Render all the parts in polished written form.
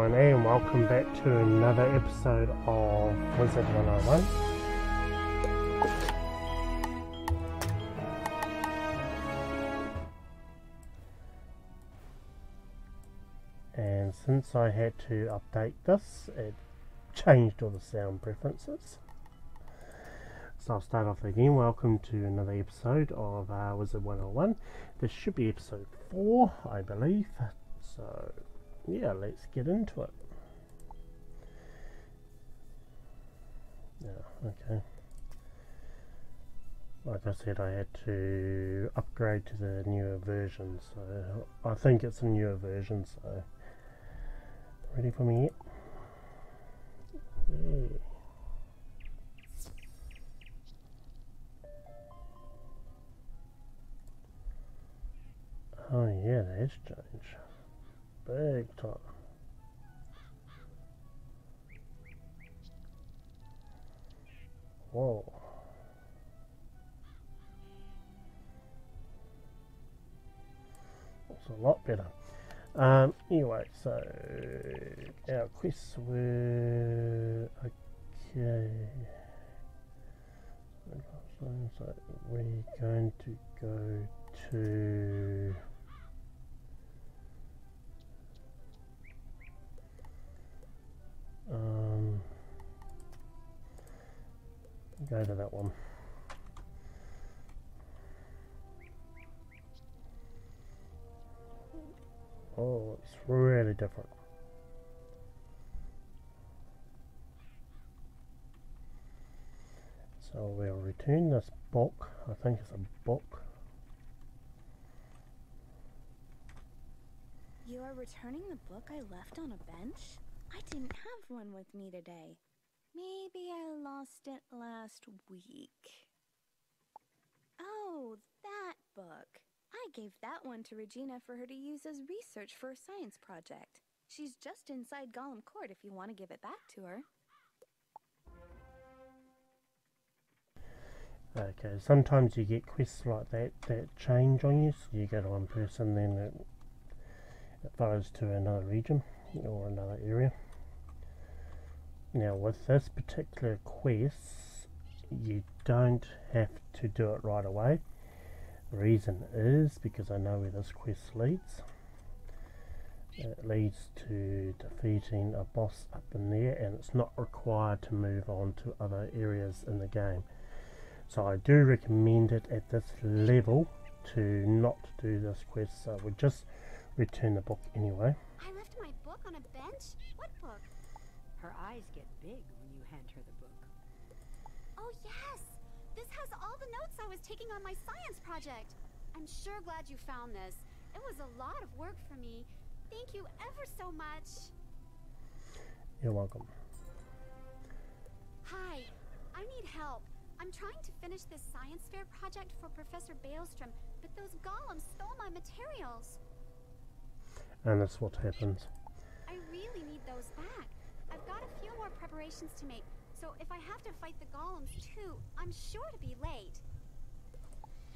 everyone, and welcome back to another episode of Wizard 101. And since I had to update this, it changed all the sound preferences. So I'll start off again. Welcome to another episode of Wizard 101. This should be episode 4, I believe. So yeah, let's get into it. Yeah, okay. Like I said, I had to upgrade to the newer version, so I think it's a newer version, so ready for me yet? Yeah. Oh yeah, that has changed. Big time. Whoa. It's a lot better. Anyway, so our quests were okay. So we're going to go to go to that one. Oh, it's really different. So we'll return this book. I think it's a book. You are returning the book I left on a bench? I didn't have one with me today. Maybe I lost it last week. Oh, that book. I gave that one to Regina for her to use as research for a science project. She's just inside Gollum Court if you want to give it back to her. Okay, sometimes you get quests like that change on you. So you go to one person, then it goes to another region or another area. Now with this particular quest, you don't have to do it right away. The reason is because I know where this quest leads. It leads to defeating a boss up in there, and it's not required to move on to other areas in the game. So I do recommend it at this level to not do this quest, so we'll just return the book anyway. I left my book on a bench? What book? Her eyes get big when you hand her the book. Oh yes! This has all the notes I was taking on my science project. I'm sure glad you found this. It was a lot of work for me. Thank you ever so much. You're welcome. Hi, I need help. I'm trying to finish this science fair project for Professor Baelstrom, but those golems stole my materials. And that's what happens. I really need those back. I've got a few more preparations to make, so if I have to fight the golems too, I'm sure to be late.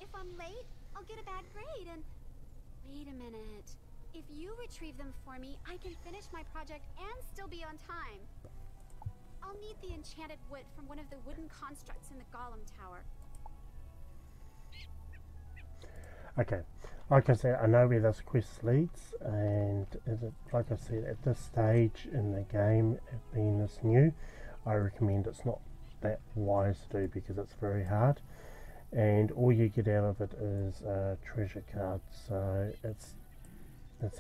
If I'm late, I'll get a bad grade and... Wait a minute. If you retrieve them for me, I can finish my project and still be on time. I'll need the enchanted wood from one of the wooden constructs in the Golem Tower. Okay, like I said, I know where this quest leads, and like I said, at this stage in the game, it being this new, I recommend it's not that wise to do because it's very hard, and all you get out of it is a treasure card, so it's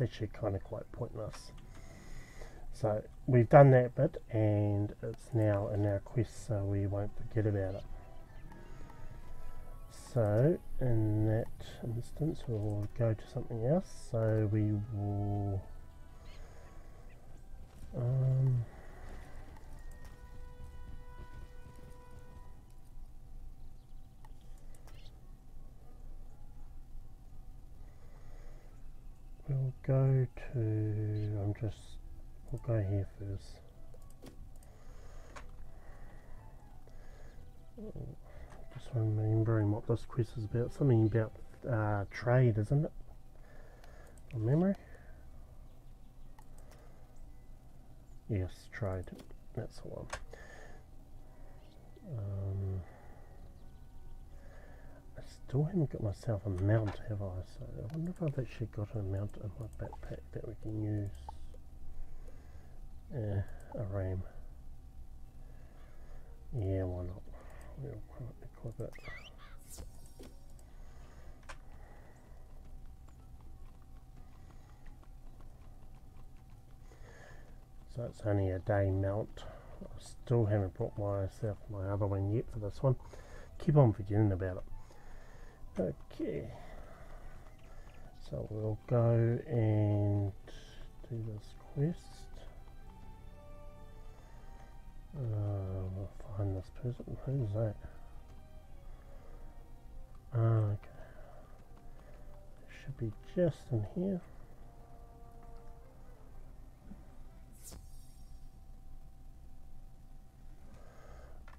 actually kind of quite pointless. So we've done that bit, and it's now in our quest, so we won't forget about it. So in that instance, we'll go to something else. So we will we'll go to, we'll go here first. Just remembering what this quest is about. Something about trade, isn't it? From memory. Yes, trade. That's the one. I still haven't got myself a mount, have I? So I wonder if I've actually got a mount in my backpack that we can use. A ram. Yeah, why not? We'll equip it. So it's only a day mount. I still haven't brought myself my other one yet for this one. Keep on forgetting about it. Okay. So we'll go and do this quest. We'll find this person. Who's that? Okay. It should be just in here.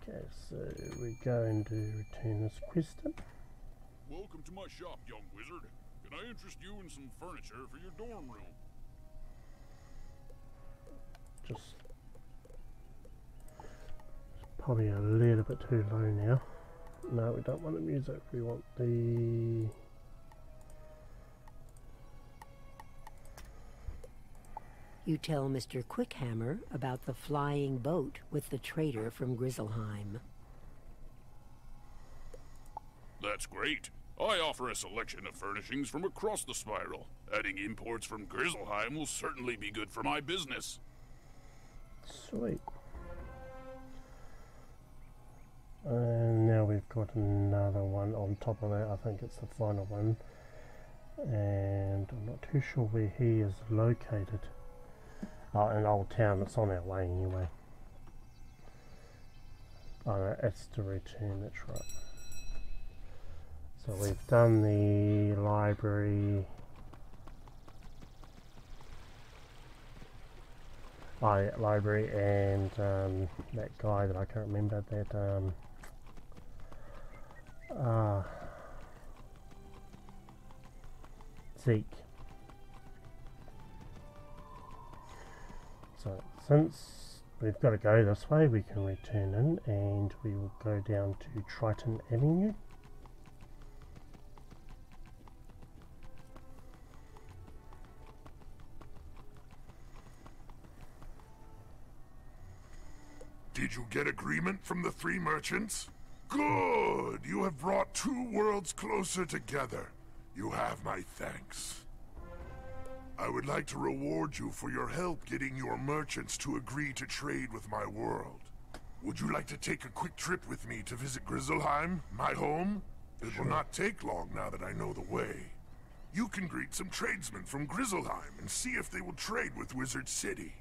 Okay, so we go and do return this quest in. Welcome to my shop, young wizard. Can I interest you in some furniture for your dorm room? Just probably a little bit too low now. No, we don't want the music. We want the You tell Mr. Quickhammer about the flying boat with the trader from Grizzleheim. That's great. I offer a selection of furnishings from across the spiral. Adding imports from Grizzleheim will certainly be good for my business. sweet. And now we've got another one on top of that. I think it's the final one. And I'm not too sure where he is located. Oh, in Old Town. It's on our way anyway. Oh no, it's to return, that's right. So we've done the library. Oh yeah, library and that guy that I can't remember, that Zeke. So since we've got to go this way, we can return in and we will go down to Triton Avenue. Did you get agreement from the 3 merchants? Good! You have brought 2 worlds closer together. You have my thanks. I would like to reward you for your help getting your merchants to agree to trade with my world. Would you like to take a quick trip with me to visit Grizzleheim, my home? It will not take long now that I know the way. You can greet some tradesmen from Grizzleheim and see if they will trade with Wizard City.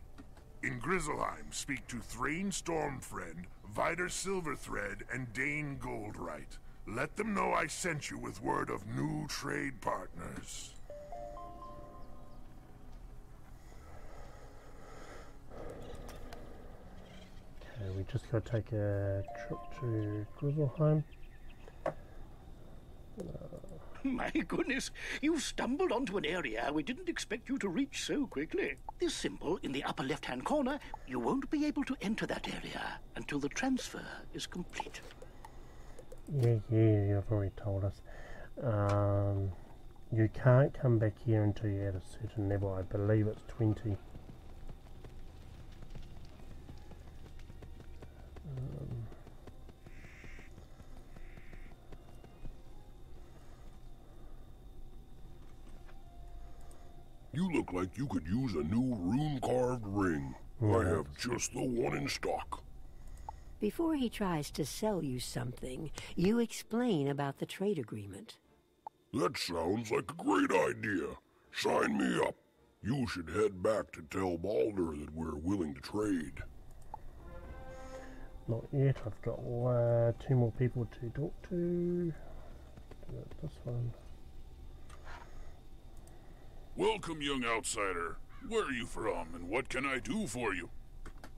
In Grizzleheim, speak to Thrain Stormfriend, Vider Silverthread, and Dane Goldright. Let them know I sent you with word of new trade partners. Okay, we just got to take a trip to Grizzleheim. My goodness, you've stumbled onto an area we didn't expect you to reach so quickly. This symbol in the upper left-hand corner, you won't be able to enter that area until the transfer is complete. Yeah, you've already told us. You can't come back here until you're at a certain level. I believe it's 20. You look like you could use a new rune-carved ring. I have just the one in stock. Before he tries to sell you something, you explain about the trade agreement. That sounds like a great idea. Sign me up. You should head back to tell Baldur that we're willing to trade. Not yet. I've got 2 more people to talk to. This one. Welcome, young outsider. Where are you from, and what can I do for you?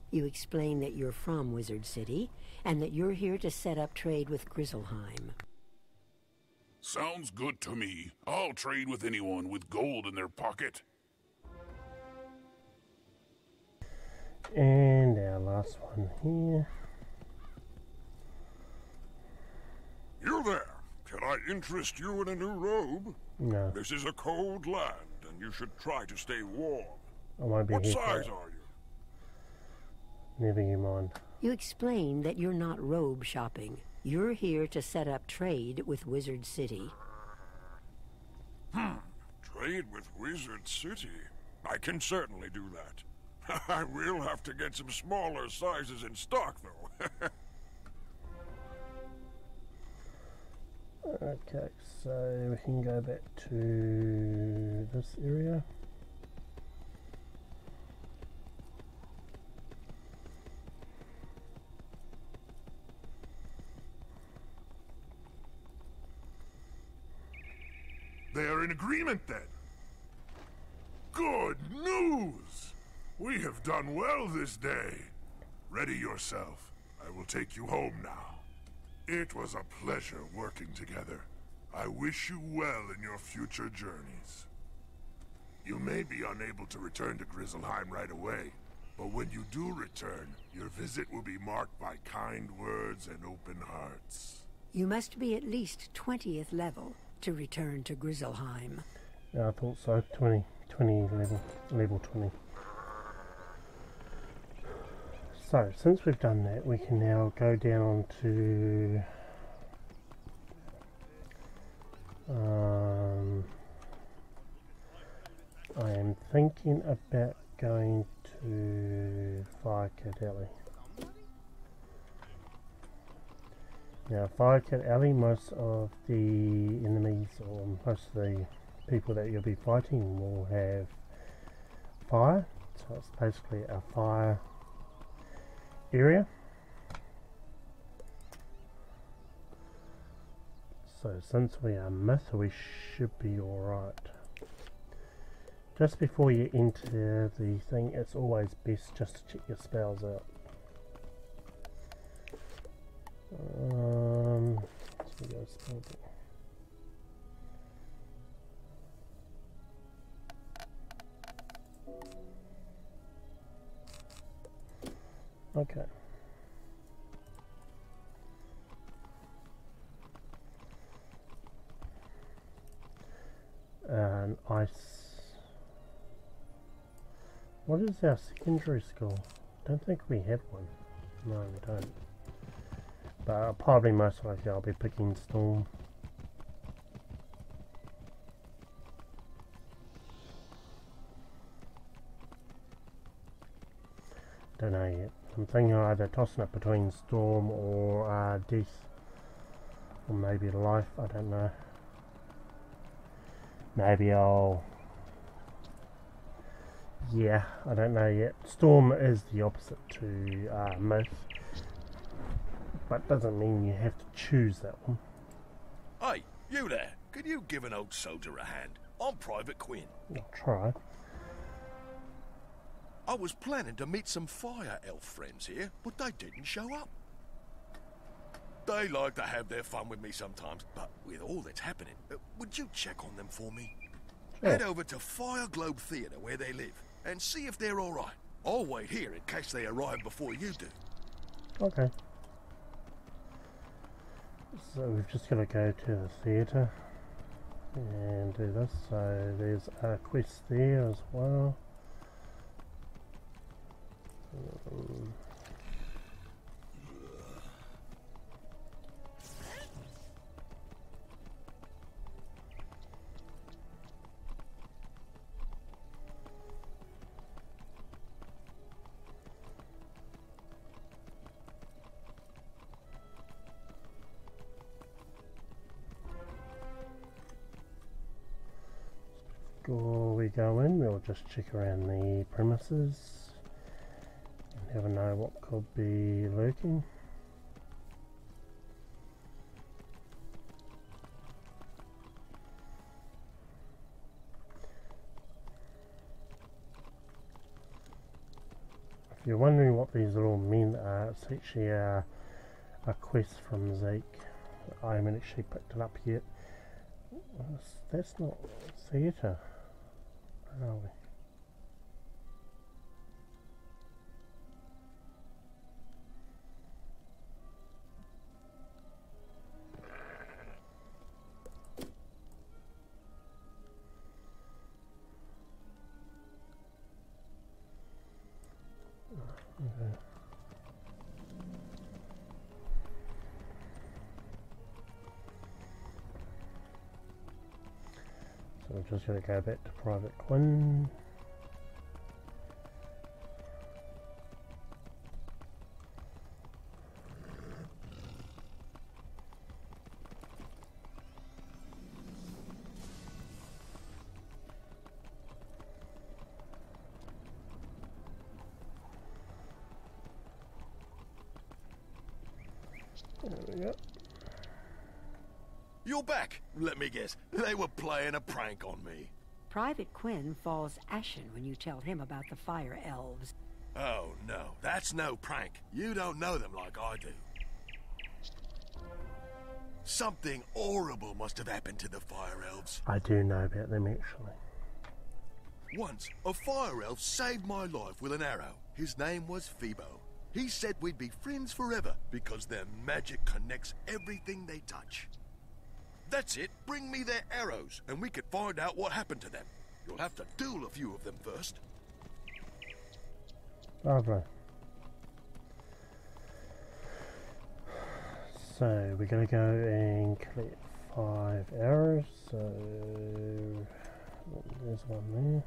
You explain that you're from Wizard City, and that you're here to set up trade with Grizzleheim. Sounds good to me. I'll trade with anyone with gold in their pocket. And our last one here. You there! Can I interest you in a new robe? No, This is a cold land, and you should try to stay warm. I won't be What here for size that. are you? Never you mind. You explain that you're not robe shopping. You're here to set up trade with Wizard City. Trade with Wizard City? I can certainly do that. I will have to get some smaller sizes in stock, though. Okay, so we can go back to this area. They are in agreement, then. Good news! We have done well this day. Ready yourself. I will take you home now. It was a pleasure working together. I wish you well in your future journeys. You may be unable to return to Grizzleheim right away, but when you do return, your visit will be marked by kind words and open hearts. You must be at least 20th level to return to Grizzleheim. Yeah, I thought so. 20 level 20. So, since we've done that, we can now go down to I am thinking about going to Firecat Alley. Now, Firecat Alley, most of the enemies or most of the people that you'll be fighting will have fire, so it's basically a fire area. So since we are myth, we should be alright. Just before you enter the thing, it's always best just to check your spells out. So we go spell book. Okay. An ice. What is our secondary skill? Don't think we have one. No, we don't. But probably most likely I'll be picking Storm. Don't know yet. I'm thinking either tossing it between Storm or Death. Or maybe Life, I don't know. Maybe I'll... Yeah, I don't know yet. Storm is the opposite to Myth. But doesn't mean you have to choose that one. Hey, you there. Could you give an old soldier a hand? I'm Private Quinn. I'll try. I was planning to meet some fire elf friends here, but they didn't show up. They like to have their fun with me sometimes, but with all that's happening, would you check on them for me? Sure. Head over to Fire Globe Theatre where they live, and see if they're alright. I'll wait here in case they arrive before you do. Okay. So we've just got to go to the theatre and do this. So there's a quest there as well. Before we go in, we'll just check around the premises and have a know what could be lurking. If you're wondering what these little men are, it's actually a quest from Zeke. I haven't actually picked it up yet. That's not theatre, are we? we're just going to go back to Private Quinn. There we go. You're back. Let me guess. They were playing a prank on me. Private Quinn falls ashen when you tell him about the fire elves. Oh, no. That's no prank. You don't know them like I do. Something horrible must have happened to the fire elves. I do know about them actually. Once, a fire elf saved my life with an arrow. His name was Phoebo. He said we'd be friends forever because their magic connects everything they touch. That's it. Bring me their arrows, and we can find out what happened to them. You'll have to duel a few of them first. Lovely. So we're going to go and collect 5 arrows. So there's one there.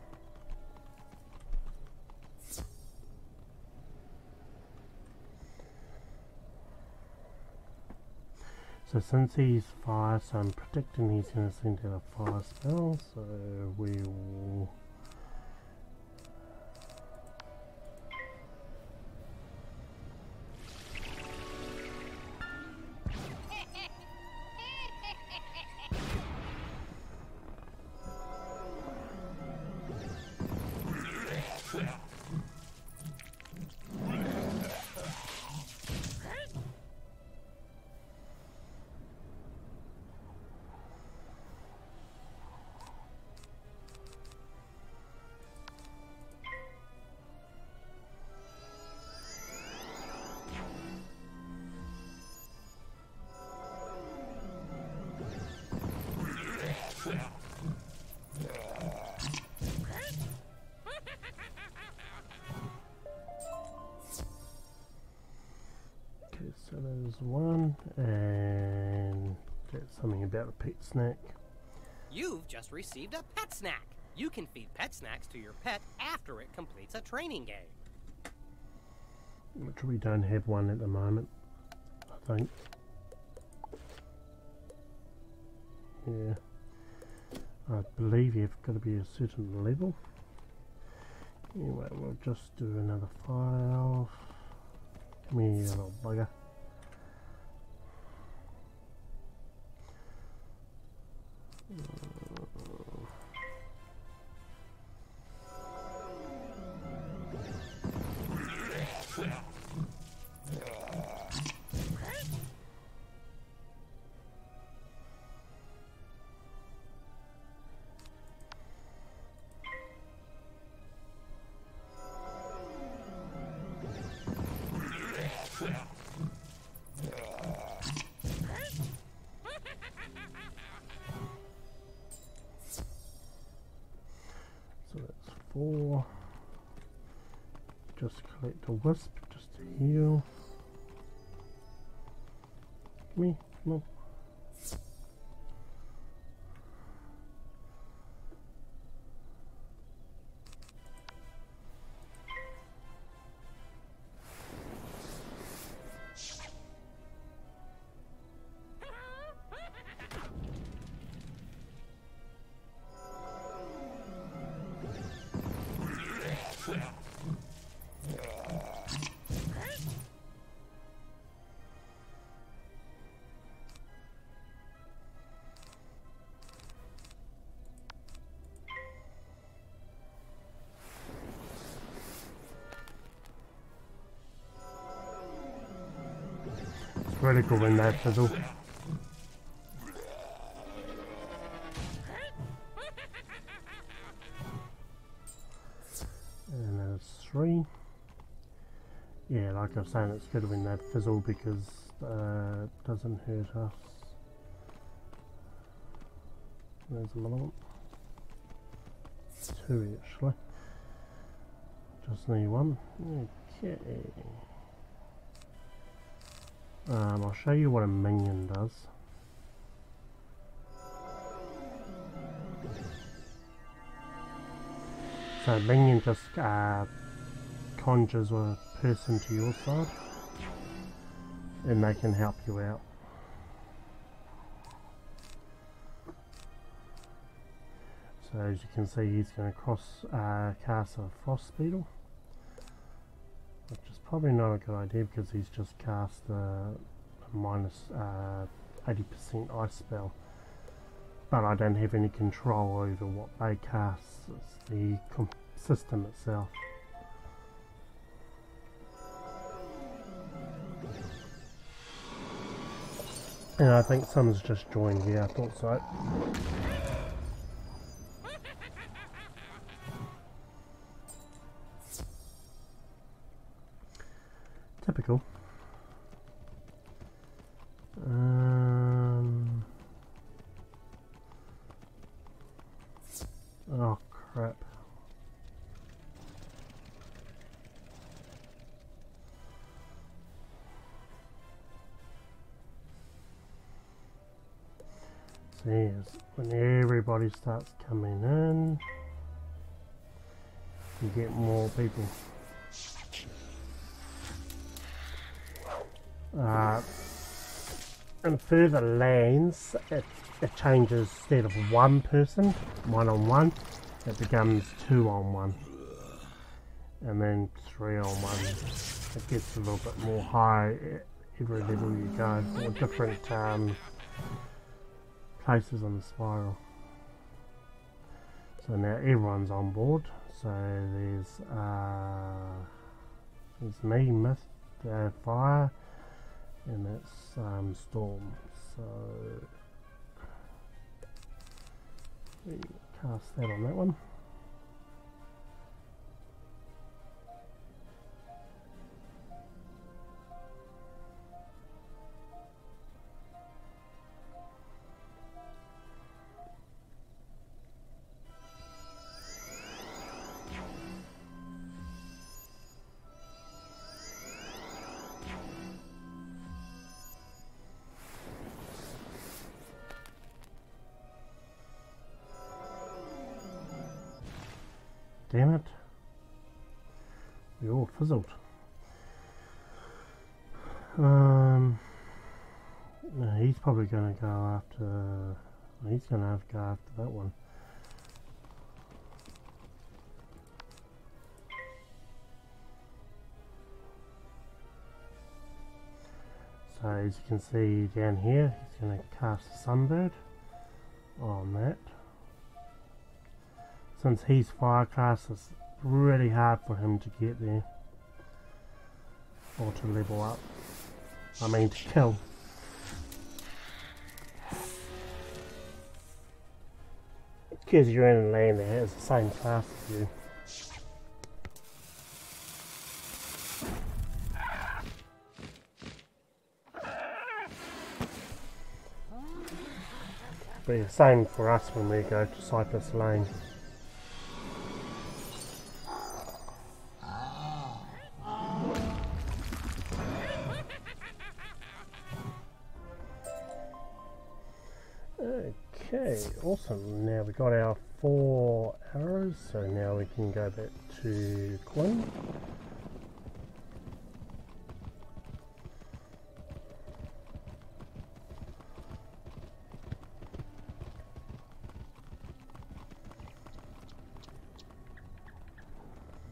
So since he's fire, so I'm predicting he's going to send out a fire spell, so we will so there's one, and that's something about a pet snack. You've just received a pet snack. You can feed pet snacks to your pet after it completes a training game. Which we don't have one at the moment, I think. Yeah. I believe you've got to be a certain level. Anyway, we'll just do another file. Come here, you little bugger. So that's 4. Just collect a wisp just to heal. Come here, come on. It's really cool when that fizzle. And there's 3. Yeah, like I was saying, it's good when that fizzle because it doesn't hurt us. There's another one. 2 actually. Just need 1. Okay. I'll show you what a minion does. So Minion just conjures a person to your side, and they can help you out. So as you can see, he's going to cast a Frost Beetle, which is probably not a good idea because he's just cast a minus 80% ice spell. But I don't have any control over what they cast. It's the system itself. And I think someone's just joined here, I thought so. Typical. Oh crap. See, when everybody starts coming in, you get more people. In further lands, it changes instead of one person, 1-on-1, it becomes 2-on-1, and then 3-on-1. It gets a little bit more high every level you go, or different places on the spiral. So now everyone's on board. So there's me, Myth, Fire, and that's Storm. So we cast that on that one. Damn it. We all fizzled. No, he's probably going to go after... He's going to have to go after that one. So as you can see down here, he's going to cast a Sunbird on that. Since he's fire class, it's really hard for him to get there, or to level up. I mean to kill. Because you're in a lane that has the same class as you. But the same for us when we go to Cypress Lane. Okay, awesome. Now we got our 4 arrows, so now we can go back to Quinn.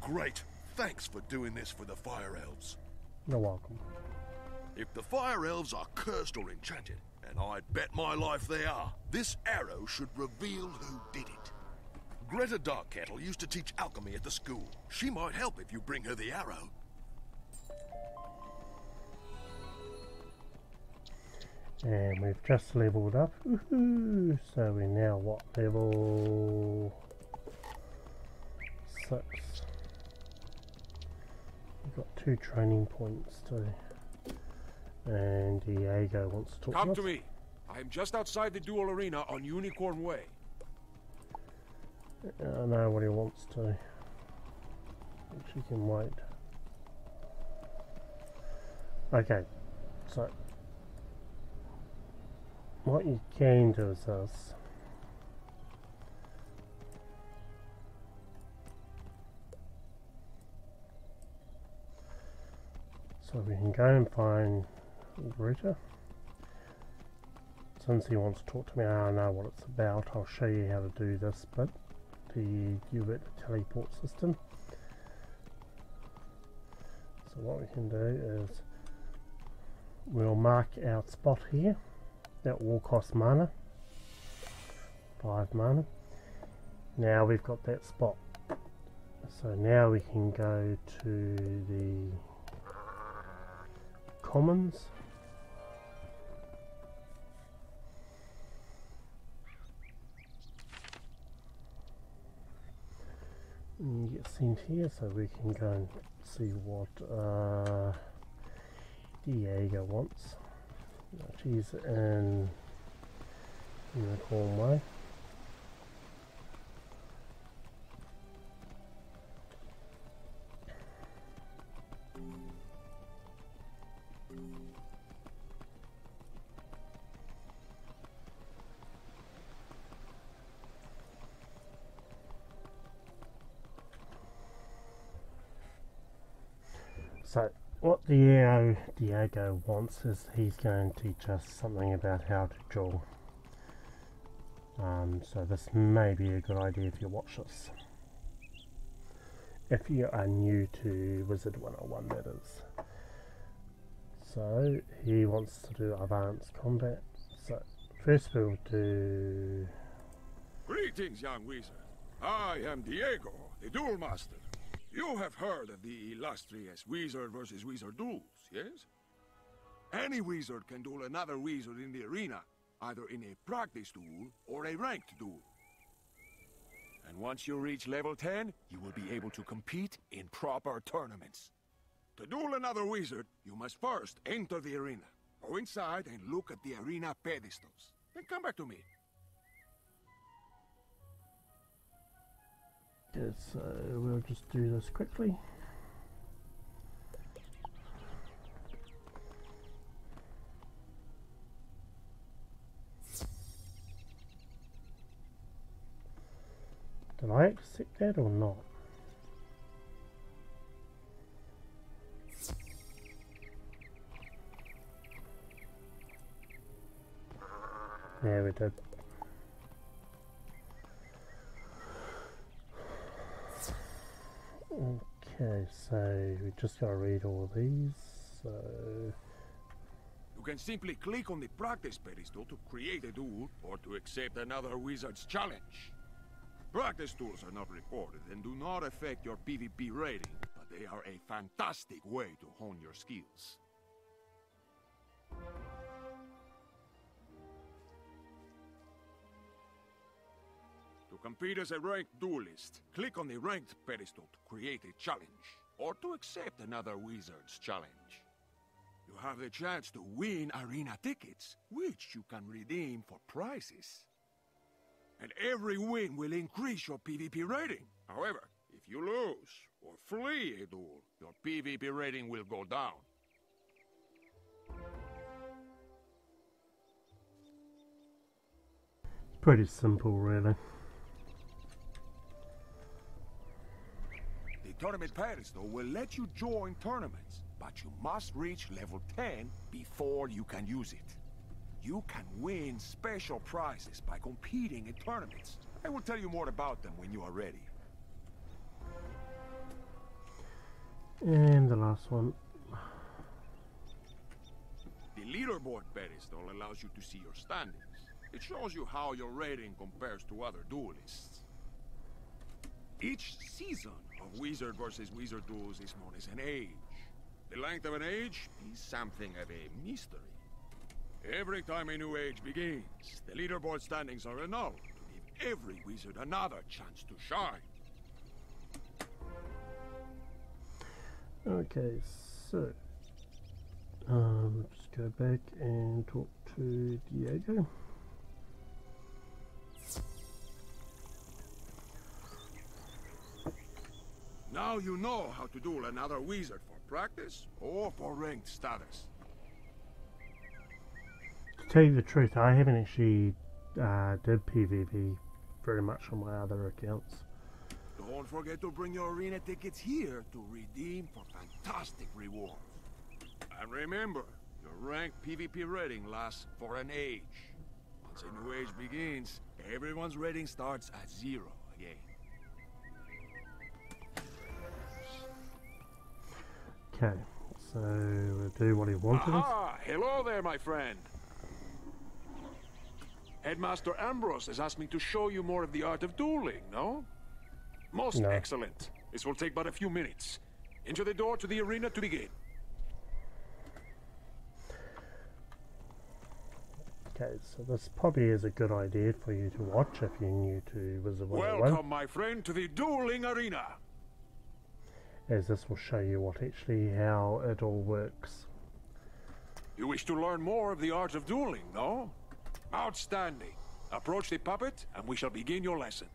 Great. Thanks for doing this for the Fire Elves. You're welcome. If the Fire Elves are cursed or enchanted, and I'd bet my life they are, this arrow should reveal who did it. Greta Darkkettle used to teach alchemy at the school. She might help if you bring her the arrow. And we've just leveled up. Woohoo! So we're now what, level 6. We've got 2 training points too. And Diego wants to talk to us. Come to me. I am just outside the duel arena on Unicorn Way. I know what he wants to. She can wait. Okay, so what you can do is this. So we can go and find Greta. Since he wants to talk to me, I know what it's about. I'll show you how to do this bit. The UVIT teleport system. So what we can do is we'll mark our spot here. That will cost mana. 5 mana. Now we've got that spot. So now we can go to the commons. And you get sent here, so we can go and see what Diego wants. She's in Unicorn Way. So what Diego wants is he's going to teach us something about how to duel. So this may be a good idea if you watch this. If you are new to Wizard 101, that is. So he wants to do advanced combat. So first we'll do... Greetings, young wizard. I am Diego, the duel master. You have heard of the illustrious wizard versus wizard duels, yes? Any wizard can duel another wizard in the arena, either in a practice duel or a ranked duel. And once you reach level 10, you will be able to compete in proper tournaments. To duel another wizard, you must first enter the arena. Go inside and look at the arena pedestals. Then come back to me. Good, so we'll just do this quickly. Did I accept that or not? Yeah, we did. Okay, so we just gotta read all these. So You can simply click on the practice pedestal to create a duel or to accept another wizard's challenge. Practice duels are not recorded and do not affect your PvP rating, but they are a fantastic way to hone your skills. To compete as a ranked duelist, click on the ranked pedestal to create a challenge, or to accept another wizard's challenge. You have the chance to win arena tickets, which you can redeem for prizes. And every win will increase your PvP rating. However, if you lose or flee a duel, your PvP rating will go down. pretty simple, really. The tournament pedestal will let you join tournaments, but you must reach level 10 before you can use it. You can win special prizes by competing in tournaments. I will tell you more about them when you are ready. And the last one. The leaderboard pedestal allows you to see your standings. It shows you how your rating compares to other duelists. Each season of Wizard versus Wizard duels is known as an age. The length of an age is something of a mystery. Every time a new age begins, the leaderboard standings are annulled to give every wizard another chance to shine. Okay, so just go back and talk to Diego. Now you know how to duel another wizard for practice or for ranked status. To tell you the truth, I haven't actually did PvP very much on my other accounts. Don't forget to bring your arena tickets here to redeem for fantastic rewards. And remember, your ranked PvP rating lasts for an age. Once a new age begins, everyone's rating starts at 0 again. Okay, so we'll do what he wanted us. Aha! Hello there, my friend. Headmaster Ambrose has asked me to show you more of the art of dueling, no? Most No. excellent. This will take but a few minutes. Enter the door to the arena to begin. Okay, so this probably is a good idea for you to watch if you're new to Wizard 101, Welcome, my friend, to the dueling arena. as this will show you how it all works. You wish to learn more of the art of dueling, no? Outstanding. Approach the puppet, and we shall begin your lesson.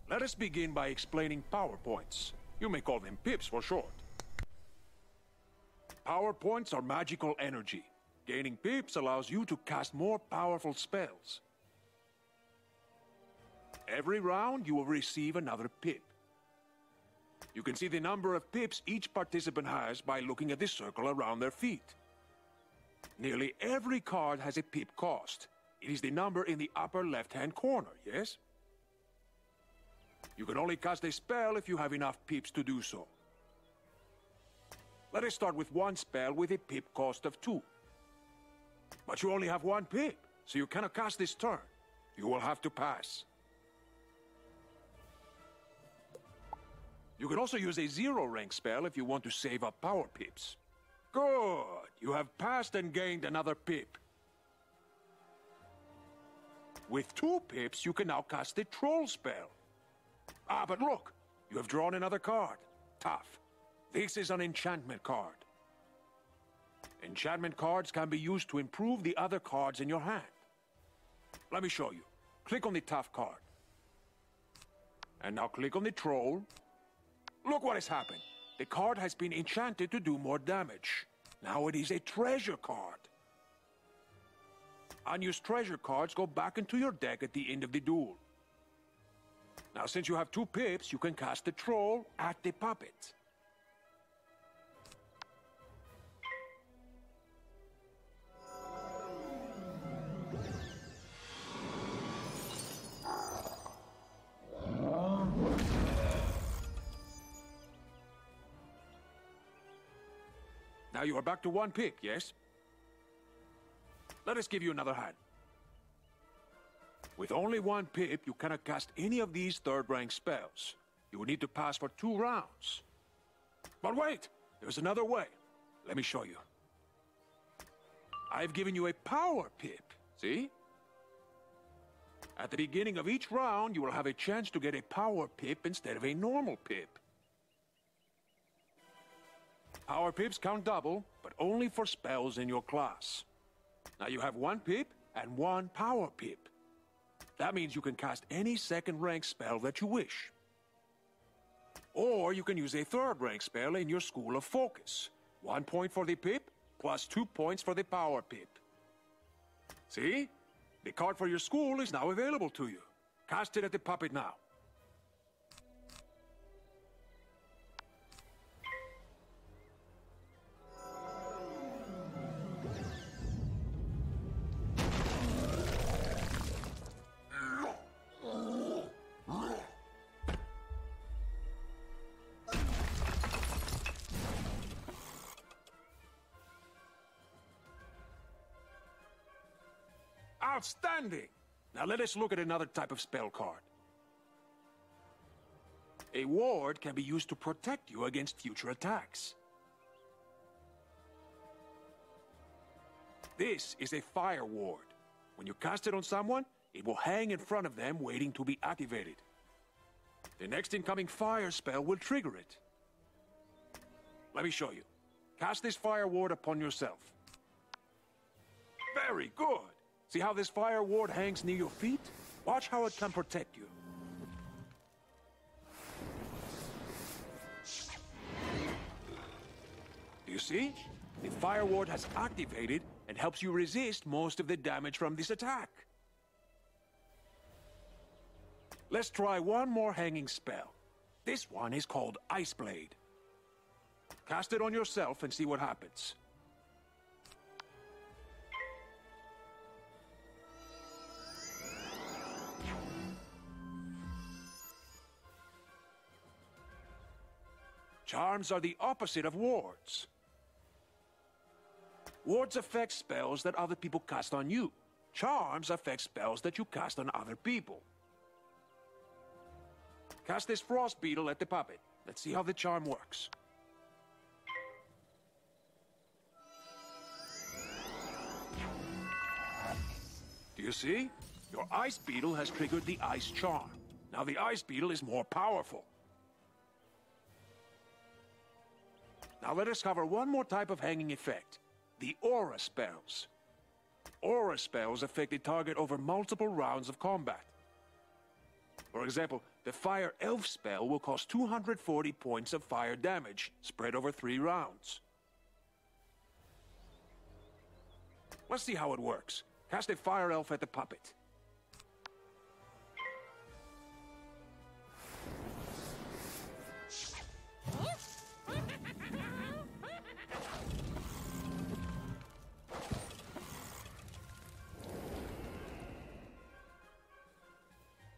Let us begin by explaining power points. You may call them pips for short. Power points are magical energy. Gaining pips allows you to cast more powerful spells. Every round, you will receive another pip. You can see the number of pips each participant has by looking at the circle around their feet. Nearly every card has a pip cost. It is the number in the upper left-hand corner, yes? You can only cast a spell if you have enough pips to do so. Let us start with one spell with a pip cost of 2. But you only have 1 pip, so you cannot cast this turn. You will have to pass. You can also use a 0 rank spell if you want to save up power pips. Good! You have passed and gained another pip. With 2 pips, you can now cast the troll spell. Ah, but look! You have drawn another card. Tough. This is an enchantment card. Enchantment cards can be used to improve the other cards in your hand. Let me show you. Click on the tough card. And now click on the troll. Look what has happened. The card has been enchanted to do more damage. Now it is a treasure card. Unused treasure cards go back into your deck at the end of the duel. Now since you have 2 pips, you can cast the troll at the puppet. Now you are back to 1 pip, yes? Let us give you another hand. With only 1 pip, you cannot cast any of these 3rd rank spells. You will need to pass for 2 rounds. But wait! There's another way. Let me show you. I've given you a power pip, see? At the beginning of each round, you will have a chance to get a power pip instead of a normal pip. Power pips count double, but only for spells in your class. Now you have 1 pip and 1 power pip. That means you can cast any 2nd rank spell that you wish. Or you can use a 3rd rank spell in your School of Focus. 1 point for the pip, plus 2 points for the power pip. See? The card for your school is now available to you. Cast it at the puppet now. Outstanding! Now let us look at another type of spell card. A ward can be used to protect you against future attacks. This is a fire ward. When you cast it on someone, it will hang in front of them waiting to be activated. The next incoming fire spell will trigger it. Let me show you. Cast this fire ward upon yourself. Very good! See how this fire ward hangs near your feet? Watch how it can protect you. Do you see? The fire ward has activated and helps you resist most of the damage from this attack. Let's try one more hanging spell. This one is called Ice Blade. Cast it on yourself and see what happens. Charms are the opposite of wards. Wards affect spells that other people cast on you. Charms affect spells that you cast on other people. Cast this frost beetle at the puppet. Let's see how the charm works. Do you see? Your ice beetle has triggered the ice charm. Now the ice beetle is more powerful. Now let us cover one more type of hanging effect. The aura spells. Aura spells affect a target over multiple rounds of combat. For example, the Fire Elf spell will cost 240 points of fire damage, spread over 3 rounds. Let's see how it works. Cast a Fire Elf at the puppet.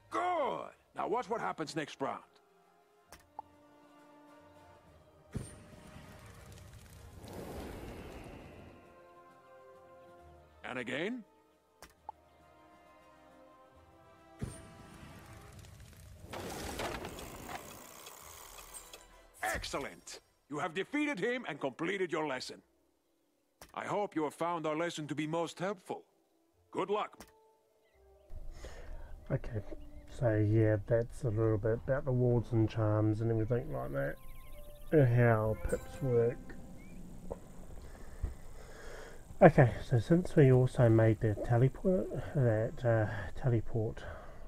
Good! Now watch what happens next round. And again. Excellent! You have defeated him and completed your lesson. I hope you have found our lesson to be most helpful. Good luck. Okay, so yeah, that's a little bit about the wards and charms and everything like that, and how pips work. Okay, so since we also made the teleport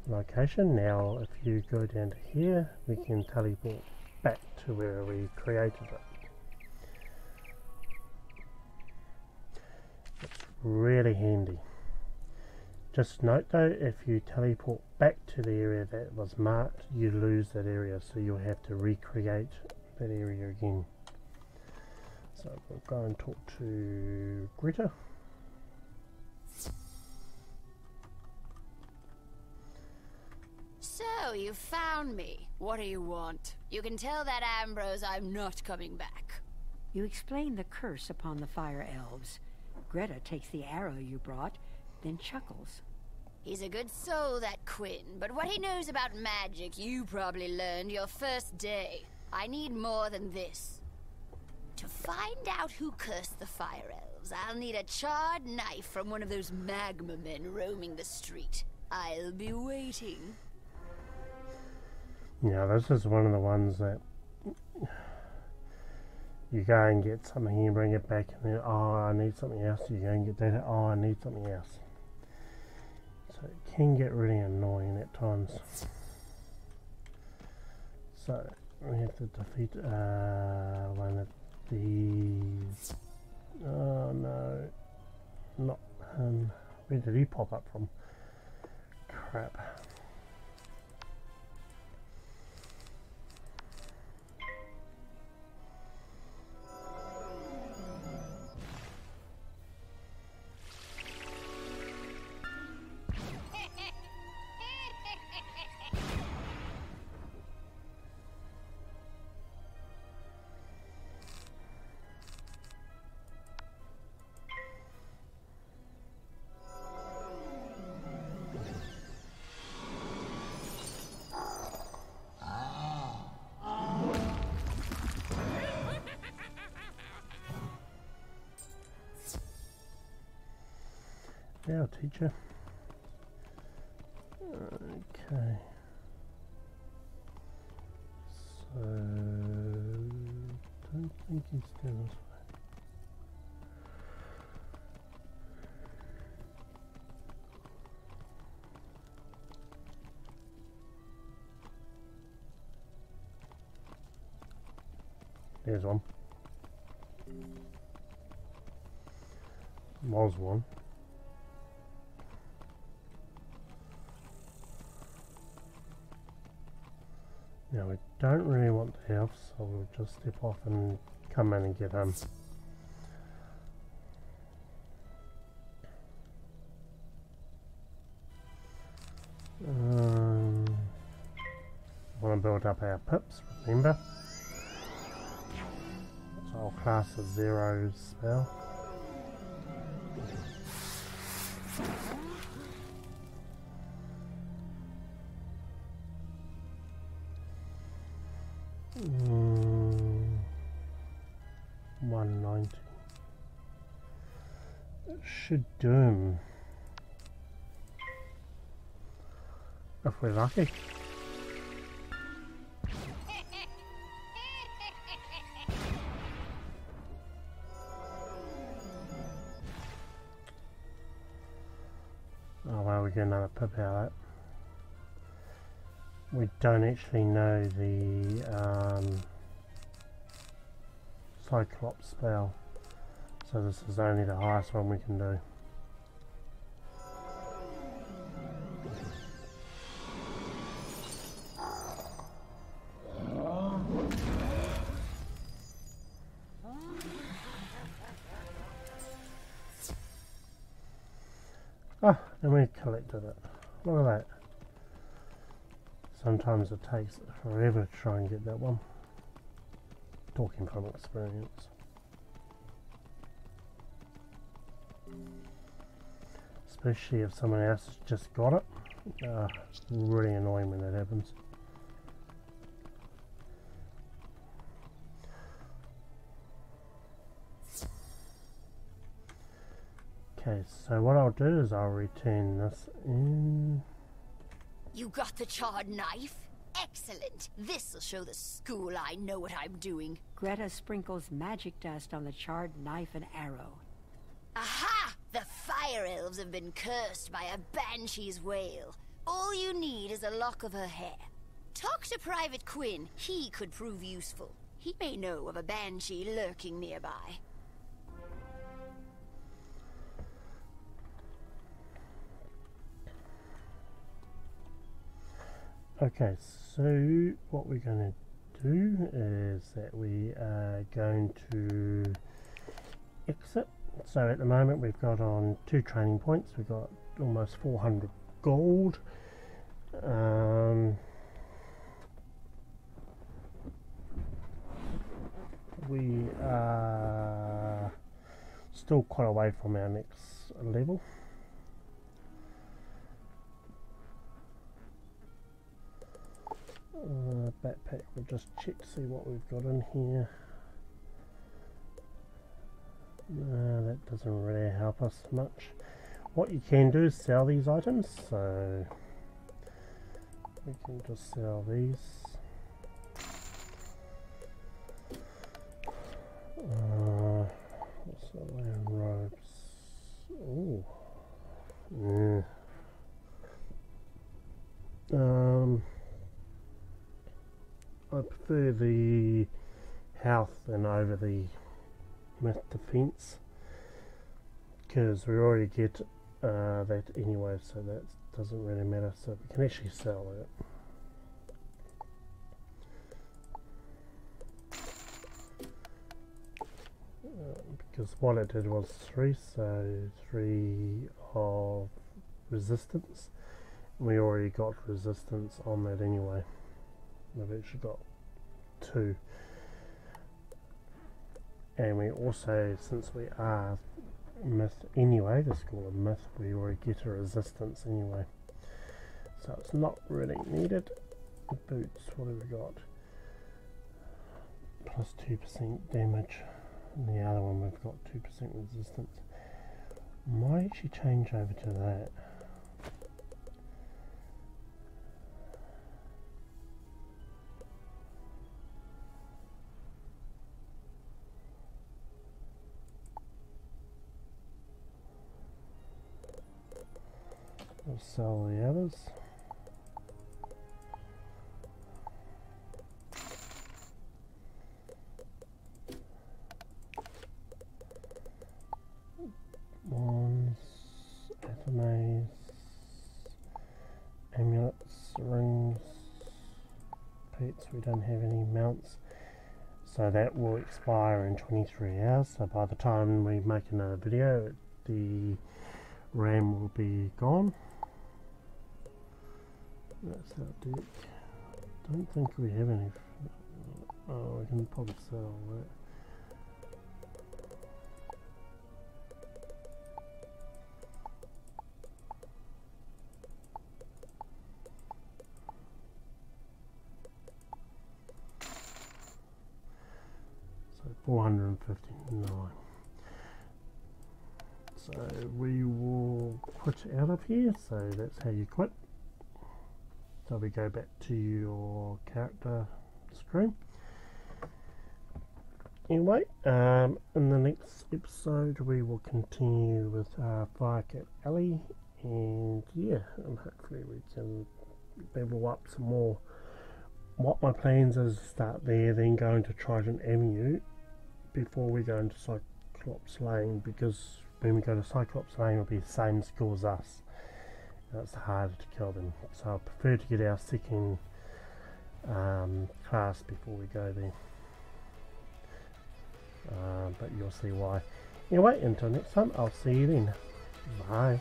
location, now if you go down to here, we can teleport back to where we created it. It's really handy. Just note though, if you teleport back to the area that was marked, you lose that area, so you'll have to recreate that area again. So we'll go and talk to Greta. So, you found me. What do you want? You can tell that Ambrose I'm not coming back. You explain the curse upon the fire elves. Greta takes the arrow you brought, then chuckles. He's a good soul, that Quinn, but what he knows about magic you probably learned your first day. I need more than this. To find out who cursed the fire elves, I'll need a charred knife from one of those magma men roaming the street. I'll be waiting. Yeah, this is one of the ones that you go and get something, you bring it back, and then, oh, I need something else. You go and get that, oh, I need something else. So it can get really annoying at times. So we have to defeat one of these. Oh no, not him. Where did he pop up from? Crap. Now, teacher. Okay. So, don't think he's doing this way. There's one. Was one. Now we don't really want the elves, so we'll just step off and come in and get him. Want to build up our pips, remember? So I'll class a 0 spell. Mm, 190. It should do him. If we're lucky. Oh well, we get another pip out of it. We don't actually know the Cyclops spell, so this is only the highest one we can do. Oh, and we collected it. Look at that. Sometimes it takes forever to try and get that one. Talking from experience. Especially if someone else has just got it. It's really annoying when that happens. Okay, so what I'll do is I'll return this in. You got the charred knife? Excellent. This'll show the school I know what I'm doing. Greta sprinkles magic dust on the charred knife and arrow. Aha! The fire elves have been cursed by a banshee's wail. All you need is a lock of her hair. Talk to Private Quinn. He could prove useful. He may know of a banshee lurking nearby. Okay, so what we're going to do is that we are going to exit. So at the moment we've got on 2 training points, we've got almost 400 gold. We are still quite away from our next level. Backpack, we'll just check to see what we've got in here. No, that doesn't really help us much. What you can do is sell these items, so we can just sell these. What's the land robes? Oh, yeah. I prefer the health than over the myth defense, because we already get that anyway, so that doesn't really matter. So we can actually sell that. Because what it did was 3, so 3 of resistance. We already got resistance on that anyway. We've actually got 2. And we also, since we are myth anyway, the school of myth, we already get a resistance anyway. So it's not really needed. Boots, what have we got? Plus 2% damage. And the other one we've got 2% resistance. Might actually change over to that. We'll sell the others. Wands, atomays, amulets, rings, pets we don't have any mounts. So that will expire in 23 hours. So by the time we make another video, the RAM will be gone. That's our deck. Don't think we have any. Oh, we can probably sell that. So 459. So we will quit out of here. So that's how you quit. So we go back to your character screen. Anyway, in the next episode we will continue with Firecat Alley, and yeah, and hopefully we can level up some more. What my plans is start there, then go into Trident Avenue before we go into Cyclops Lane, because when we go to Cyclops Lane it'll be the same skill as us. It's harder to kill them, so I prefer to get our second class before we go there. But you'll see why. Anyway, until next time, I'll see you then. Bye.